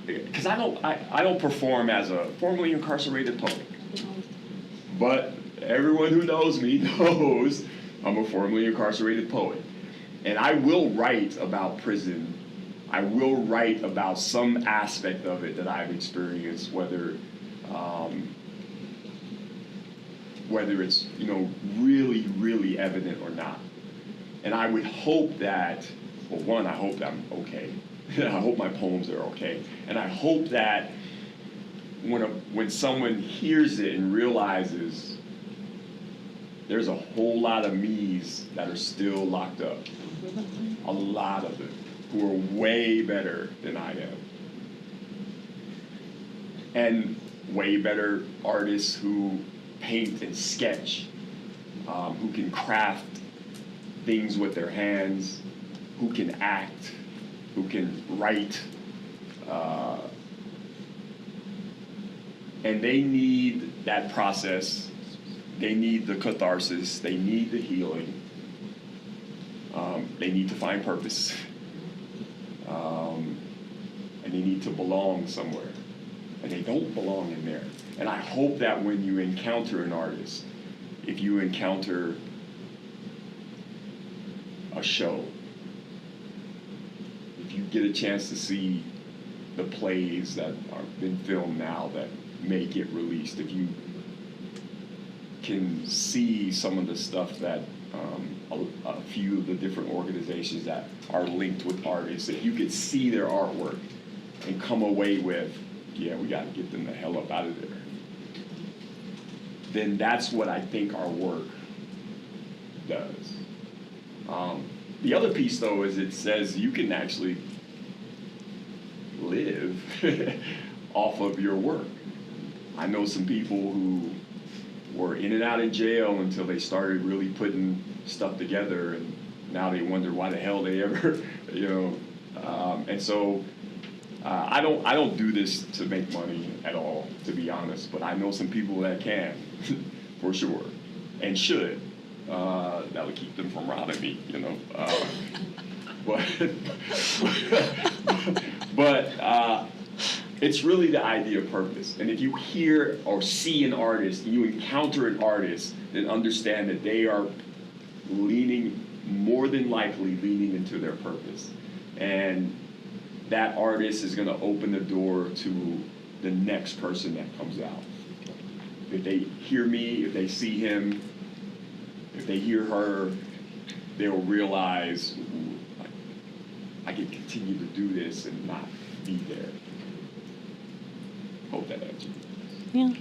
because I don't perform as a formerly incarcerated poet, but everyone who knows me knows I'm a formerly incarcerated poet. And I will write about prison. I will write about some aspect of it that I've experienced, whether it's, really, really evident or not. And I would hope that well, one, I hope I'm okay. I hope my poems are okay. And I hope that when someone hears it and realizes there's a whole lot of me's that are still locked up, a lot of them, who are way better than I am. And way better artists who paint and sketch, who can craft things with their hands, who can act, who can write. And they need that process. They need the catharsis. They need the healing. They need to find purpose. And they need to belong somewhere. And they don't belong in there. And I hope that when you encounter an artist, if you encounter a show, if you get a chance to see the plays that are been filmed now that may get released, if you can see some of the stuff that a few of the different organizations that are linked with artists, if you could see their artwork and come away with, yeah, we got to get them the hell up out of there, then that's what I think our work does. The other piece, though, is it says you can actually live off of your work. I know some people who were in and out of jail until they started really putting stuff together, and now they wonder why the hell they ever, and so I don't do this to make money at all, to be honest, but I know some people that can, for sure, and should. That would keep them from robbing me, but it's really the idea of purpose. And if you hear or see an artist, you encounter an artist, then understand that they are more than likely leaning into their purpose. And that artist is going to open the door to the next person that comes out. If they hear me, if they see him, if they hear her, they'll realize, I can continue to do this and not be there. Hope that answers. Yeah.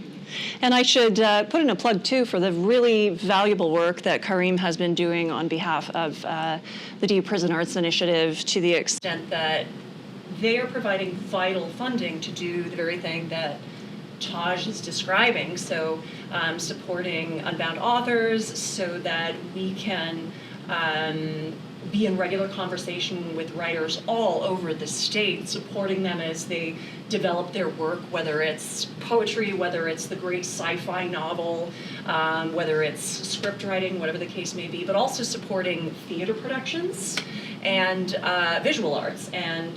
And I should put in a plug, too, for the really valuable work that Kareem has been doing on behalf of the DU Prison Arts Initiative, to the extent that they are providing vital funding to do the very thing that Taj is describing. So supporting Unbound Authors so that we can be in regular conversation with writers all over the state, supporting them as they develop their work, whether it's poetry, whether it's the great sci-fi novel, whether it's script writing, whatever the case may be, but also supporting theater productions and visual arts. And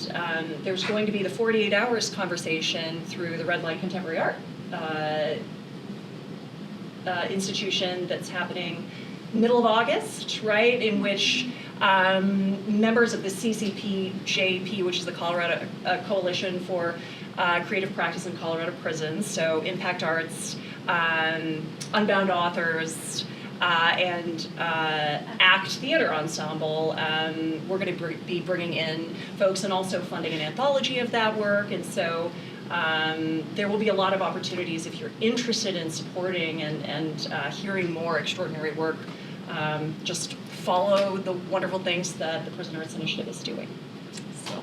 there's going to be the 48 Hours conversation through the Red Light Contemporary Art institution that's happening middle of August, right, in which members of the CCPJP, which is the Colorado Coalition for Creative Practice in Colorado Prisons, so Impact Arts, Unbound Authors, and ACT Theater Ensemble, we're going to be bringing in folks and also funding an anthology of that work. And so there will be a lot of opportunities if you're interested in supporting and hearing more extraordinary work. Just follow the wonderful things that the Prison Arts Initiative is doing. So,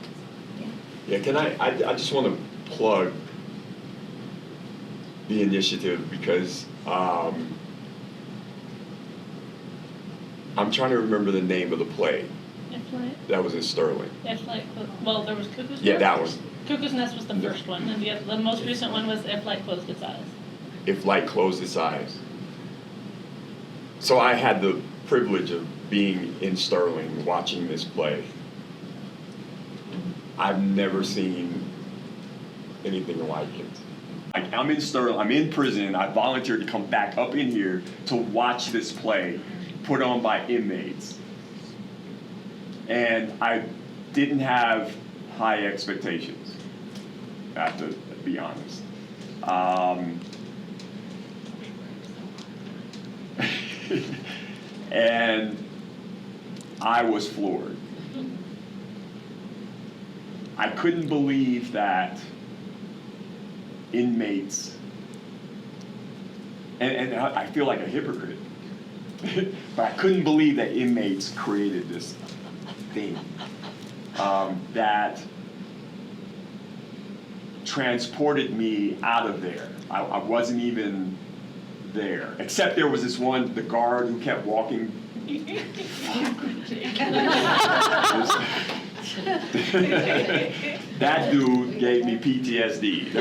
yeah, can I just want to plug the initiative because I'm trying to remember the name of the play. That was in Sterling. Well, there was Cuckoo's Nest. Yeah, that one. Cuckoo's Nest was the first one, and the most recent one was If Light Closed Its Eyes. If Light Closed Its Eyes. So I had the privilege of being in Sterling watching this play. I've never seen anything like it. I'm in Sterling, I'm in prison, I volunteered to come back up in here to watch this play put on by inmates. And I didn't have high expectations, I have to be honest. And I was floored. I couldn't believe that inmates, and I feel like a hypocrite, but I couldn't believe that inmates created this thing that transported me out of there. I wasn't even there, except there was this one, the guard who kept walking. That dude gave me PTSD.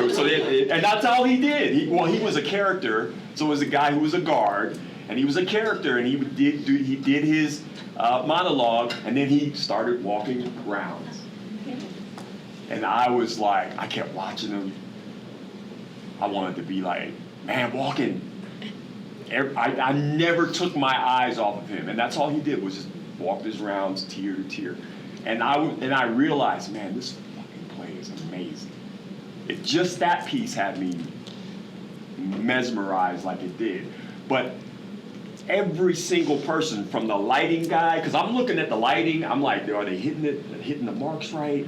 And that's all he did. He was a character, so it was a guy who was a guard, and he was a character, and he did his monologue, and then he started walking rounds. And I was like, I kept watching him. I wanted to be like, man, walking. I never took my eyes off of him, and that's all he did was just walk his rounds, tier to tier. And I realized, man, this fucking play is amazing. Just that piece had me mesmerized like it did. But every single person, from the lighting guy, because I'm looking at the lighting, I'm like, are they hitting the marks right?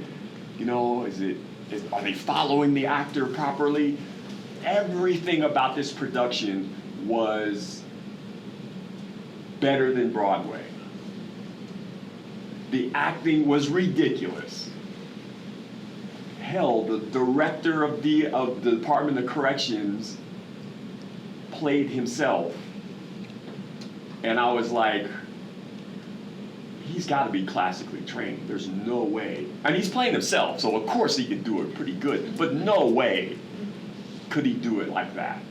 You know, are they following the actor properly? Everything about this production was better than Broadway. The acting was ridiculous. Hell, the director of the Department of Corrections played himself. And I was like, he's got to be classically trained. There's no way. And he's playing himself, so of course he could do it pretty good. But no way could he do it like that.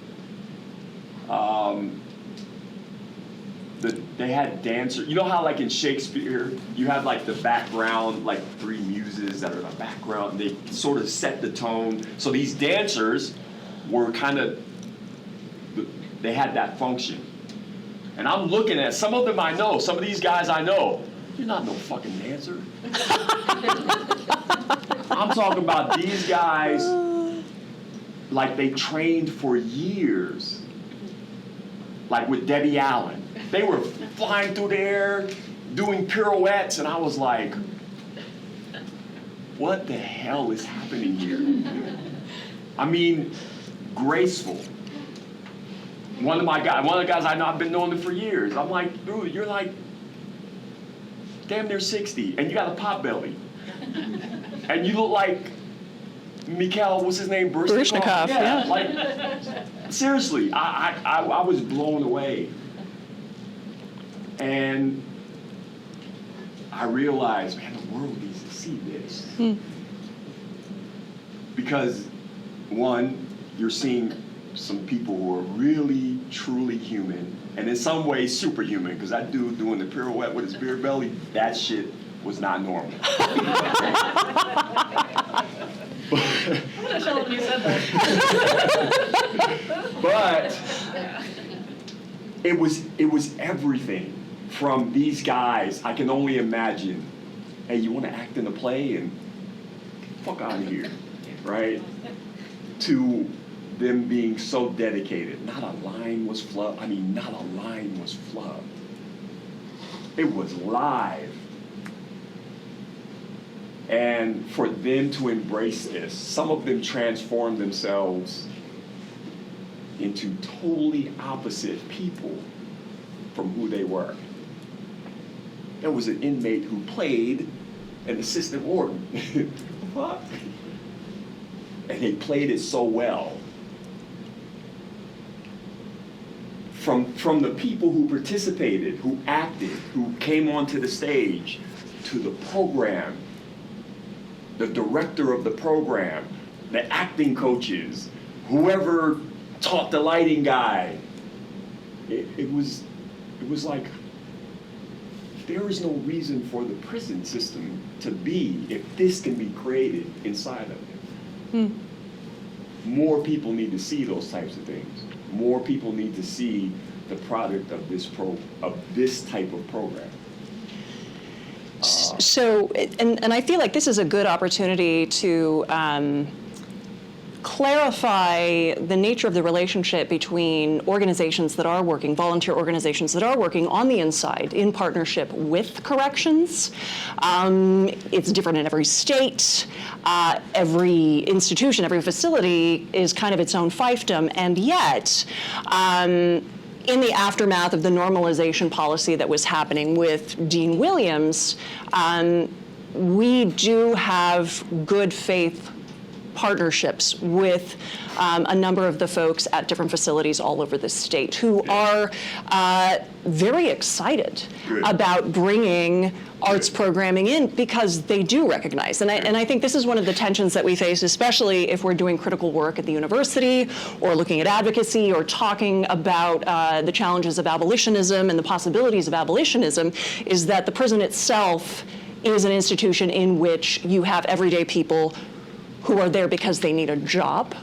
They had dancers. You know how like in Shakespeare, you have like the background, like three muses that are the background. They sort of set the tone. So these dancers were they had that function. And I'm looking at, some of them I know, some of these guys I know, you're not no fucking dancer. I'm talking about these guys, like they trained for years. Like with Debbie Allen. They were flying through the air, doing pirouettes, and I was like, what the hell is happening here? I mean, graceful. One of the guys I know, I've been knowing them for years. I'm like, dude, you're like damn near 60, and you got a pot belly. And you look like Mikhail, what's his name? Baryshnikov, yeah. Like, seriously, I was blown away. And I realized, man, the world needs to see this. Because, one, you're seeing some people who are really, truly human, and in some ways superhuman, because that dude doing the pirouette with his beer belly, that shit was not normal. I'm gonna tell him you said that. But it was everything from these guys. I can only imagine, hey, you want to act in a play and fuck out of here, right? To them being so dedicated. Not a line was flubbed. I mean, not a line was flubbed. It was live. And for them to embrace this, some of them transformed themselves into totally opposite people from who they were. There was an inmate who played an assistant warden. What? And they played it so well. From the people who participated, who acted, who came onto the stage, to the program, the director of the program, the acting coaches, whoever taught the lighting guy. It was like, there is no reason for the prison system to be if this can be created inside of it. More people need to see those types of things. More people need to see the product of this type of program. So, and I feel like this is a good opportunity to clarify the nature of the relationship between organizations that are working, volunteer organizations that are working on the inside in partnership with corrections. It's different in every state. Every institution, every facility is kind of its own fiefdom, and yet, in the aftermath of the normalization policy that was happening with Dean Williams, we do have good faith partnerships with a number of the folks at different facilities all over the state who are very excited about bringing arts programming in because they do recognize. And I think this is one of the tensions that we face, especially if we're doing critical work at the university or looking at advocacy or talking about the challenges of abolitionism and the possibilities of abolitionism, is that the prison itself is an institution in which you have everyday people who are there because they need a job,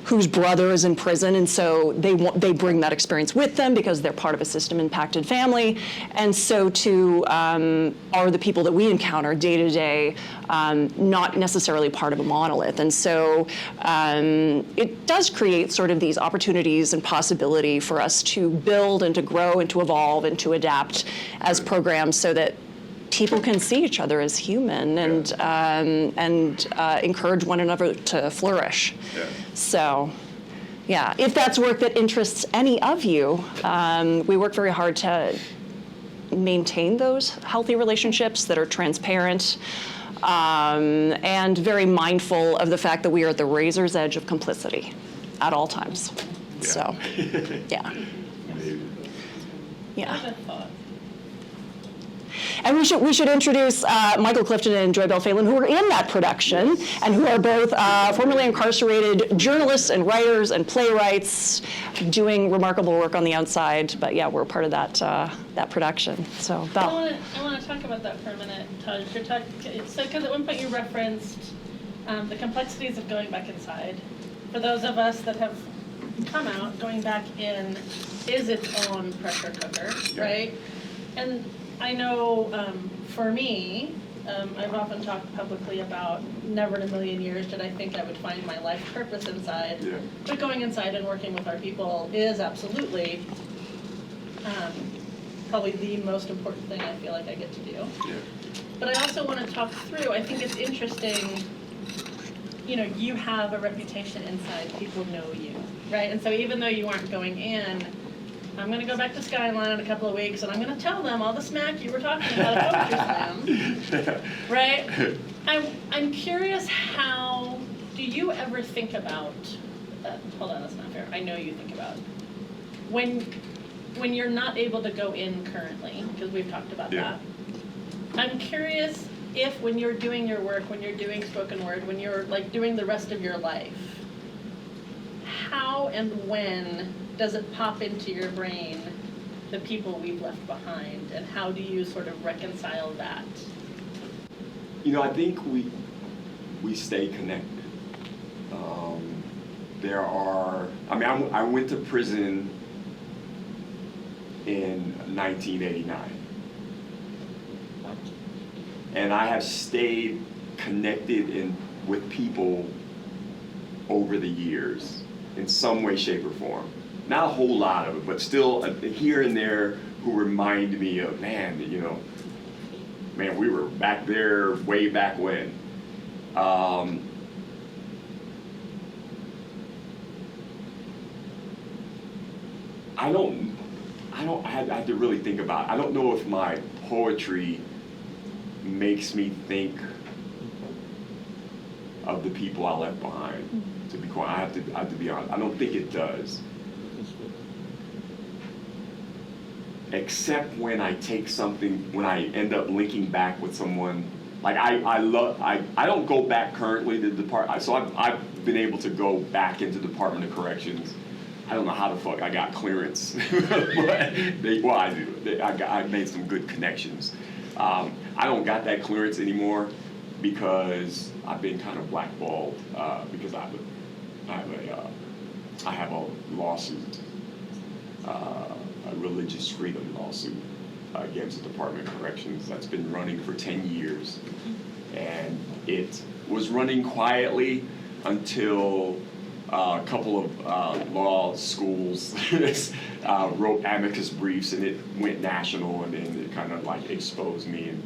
whose brother is in prison, and so they bring that experience with them because they're part of a system-impacted family, and so too are the people that we encounter day to day, not necessarily part of a monolith, and so it does create sort of these opportunities and possibility for us to build and to grow and to evolve and to adapt as programs so that people can see each other as human and encourage one another to flourish. Yeah. So, yeah, if that's work that interests any of you, we work very hard to maintain those healthy relationships that are transparent and very mindful of the fact that we are at the razor's edge of complicity at all times. Yeah. So, yeah. Amazing. Yeah. I have a thought. And we should introduce Michael Clifton and Joy Bell Phelan, who were in that production, and who are both formerly incarcerated journalists and writers and playwrights, doing remarkable work on the outside. But yeah, we're part of that production. So Bell. I want to talk about that for a minute, Taj. So because at one point you referenced the complexities of going back inside. For those of us that have come out, going back in is its own pressure cooker, right? And I know for me, I've often talked publicly about never in a million years did I think I would find my life purpose inside. Yeah. But going inside and working with our people is absolutely probably the most important thing I feel like I get to do. Yeah. But I also want to talk through, I think it's interesting, you know, you have a reputation inside, people know you, right? And so even though you aren't going in, I'm going to go back to Skyline in a couple of weeks, and I'm going to tell them all the smack you were talking about at Poetry Slam, right? I'm curious, how do you ever think about? Hold on, that's not fair. I know you think about when you're not able to go in currently, because we've talked about that. I'm curious if when you're doing your work, when you're doing spoken word, when you're like doing the rest of your life, how and when does it pop into your brain the people we've left behind, and how do you sort of reconcile that? You know, I think we stay connected. There are, I went to prison in 1989. And I have stayed connected with people over the years in some way, shape, or form. Not a whole lot of it, but still here and there who remind me of, man, we were back there way back when. I had to really think about it. I don't know if my poetry makes me think of the people I left behind. To be quite, I have to be honest. I don't think it does. Except when I take something, when I end up linking back with someone. Like I don't go back currently to the department. So I've been able to go back into Department of Corrections. I don't know how the fuck I got clearance, but I do. I made some good connections. I don't got that clearance anymore because I've been kind of blackballed because I have a lawsuit, a religious freedom lawsuit against the Department of Corrections that's been running for 10 years, and it was running quietly until a couple of law schools wrote amicus briefs, and it went national, and then it kind of like exposed me. And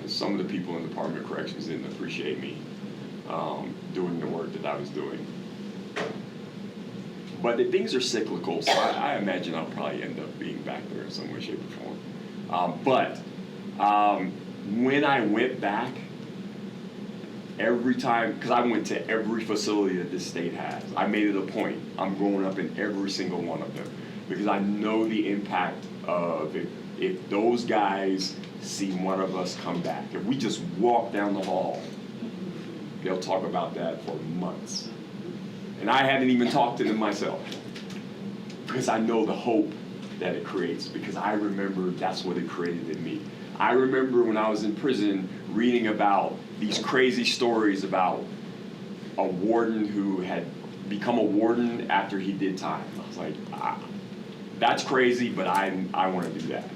some of the people in the Department of Corrections didn't appreciate me doing the work that I was doing. But things are cyclical, so I imagine I'll probably end up being back there in some way, shape, or form. But when I went back, every time, because I went to every facility that this state has, I made it a point. I'm growing up in every single one of them because I know the impact of if those guys see one of us come back. If we just walk down the hall, they'll talk about that for months. And I haven't even talked to them myself because I know the hope that it creates, because I remember that's what it created in me. I remember when I was in prison reading about these crazy stories about a warden who had become a warden after he did time. I was like, that's crazy, but I want to do that.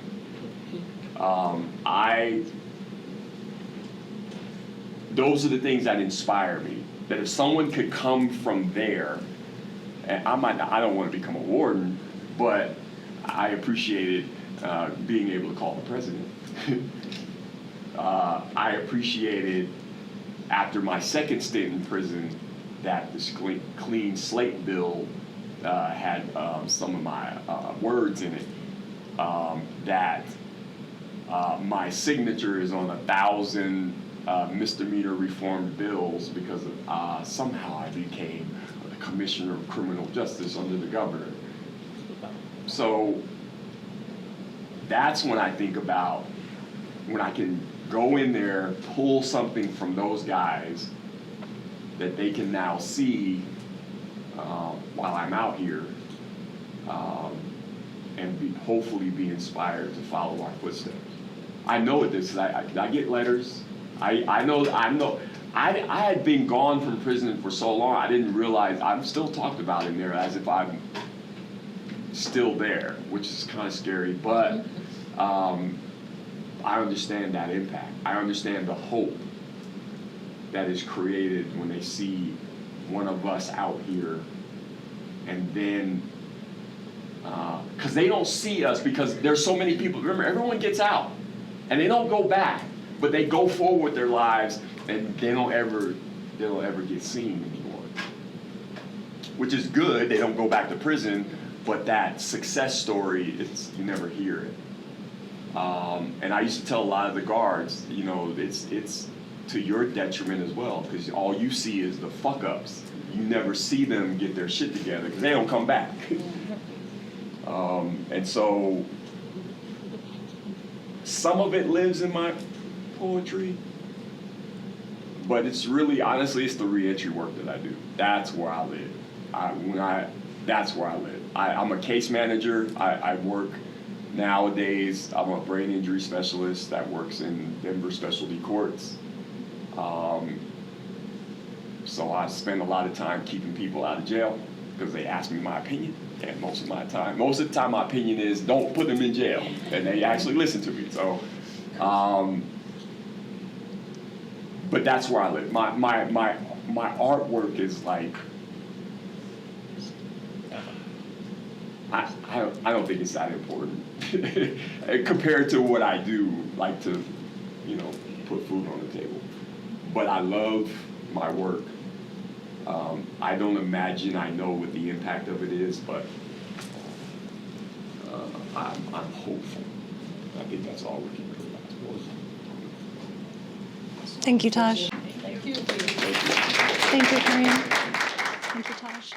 Those are the things that inspire me. That if someone could come from there, and I don't want to become a warden, but I appreciated being able to call the president. I appreciated, after my second stint in prison, that this clean slate bill had some of my words in it. That my signature is on 1,000 misdemeanor reformed bills because of, somehow I became the Commissioner of Criminal Justice under the governor. So that's when I think about when I can go in there, pull something from those guys that they can now see while I'm out here, and hopefully be inspired to follow our footsteps. I know it is. I get letters. I know. I had been gone from prison for so long, I didn't realize I'm still talked about in there as if I'm still there, which is kind of scary. But I understand that impact. I understand the hope that is created when they see one of us out here, and then because they don't see us because there's so many people. Remember, everyone gets out and they don't go back, but they go forward with their lives, and they don't ever get seen anymore. Which is good. They don't go back to prison, but that success story, you never hear it. And I used to tell a lot of the guards, it's to your detriment as well, because all you see is the fuck ups. You never see them get their shit together because they don't come back. And so some of it lives in my poetry, but it's really, honestly, it's the reentry work that I do. That's where I live. That's where I live. I'm a case manager. I work nowadays. I'm a brain injury specialist that works in Denver specialty courts. So I spend a lot of time keeping people out of jail because they ask me my opinion. And most of the time my opinion is don't put them in jail. And they actually listen to me. So, but that's where I live. My artwork is like, I don't think it's that important compared to what I do, like to, put food on the table. But I love my work. I don't imagine I know what the impact of it is, but I'm hopeful. I think that's all we can do. Thank you, Taj. Thank you. Thank you, Kareem. Thank you, Taj.